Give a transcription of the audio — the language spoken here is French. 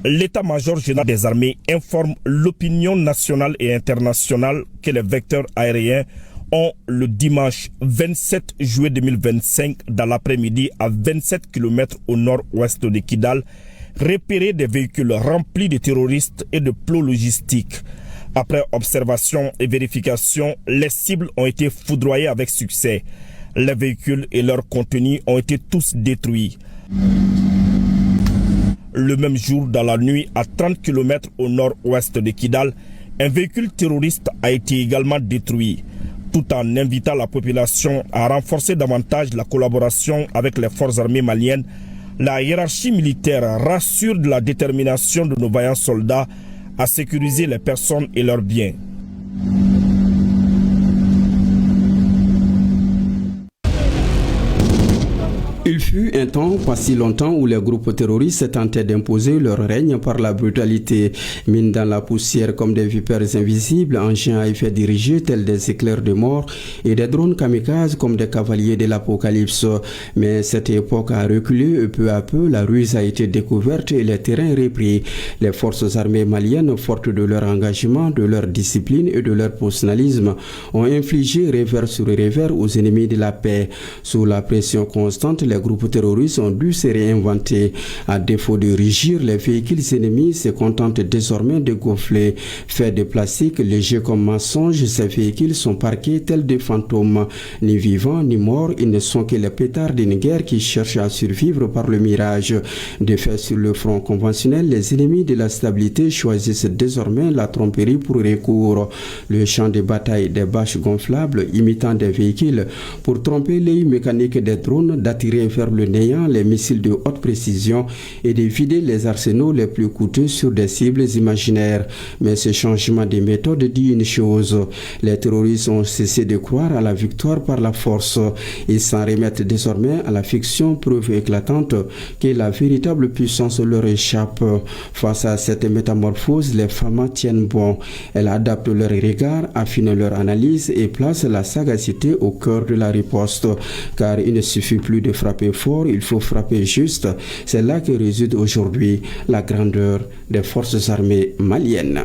L'état-major général des armées informe l'opinion nationale et internationale que les vecteurs aériens ont le dimanche 27 juillet 2025 dans l'après-midi à 27 km au nord-ouest de Kidal repéré des véhicules remplis de terroristes et de plots logistiques. Après observation et vérification, les cibles ont été foudroyées avec succès. Les véhicules et leur contenu ont été tous détruits. Le même jour, dans la nuit, à 30 km au nord-ouest de Kidal, un véhicule terroriste a été également détruit, tout en invitant la population à renforcer davantage la collaboration avec les forces armées maliennes. La hiérarchie militaire rassure de la détermination de nos vaillants soldats à sécuriser les personnes et leurs biens. Il fut un temps, pas si longtemps, où les groupes terroristes tentaient d'imposer leur règne par la brutalité. Mines dans la poussière comme des vipères invisibles, engins à effet dirigé tels des éclairs de mort et des drones kamikazes comme des cavaliers de l'apocalypse. Mais cette époque a reculé et peu à peu, la ruse a été découverte et les terrains repris. Les forces armées maliennes, fortes de leur engagement, de leur discipline et de leur professionnalisme, ont infligé revers sur revers aux ennemis de la paix. Sous la pression constante, les groupes terroristes ont dû se réinventer. À défaut de rugir, les véhicules ennemis se contentent désormais de gonfler. Faits de plastique légers comme mensonges, ces véhicules sont parqués tels des fantômes. Ni vivants ni morts, ils ne sont que les pétards d'une guerre qui cherche à survivre par le mirage. De fait, sur le front conventionnel, les ennemis de la stabilité choisissent désormais la tromperie pour recours. Le champ de bataille des bâches gonflables imitant des véhicules pour tromper l'œil mécanique des drones, d'attirer vers le néant les missiles de haute précision et de vider les arsenaux les plus coûteux sur des cibles imaginaires. Mais ce changement de méthode dit une chose: les terroristes ont cessé de croire à la victoire par la force. Ils s'en remettent désormais à la fiction, preuve éclatante que la véritable puissance leur échappe. Face à cette métamorphose, les femmes tiennent bon. Elles adaptent leur regard, affinent leur analyse et placent la sagacité au cœur de la riposte. Car il ne suffit plus de frapper fort, il faut frapper juste. C'est là que réside aujourd'hui la grandeur des forces armées maliennes.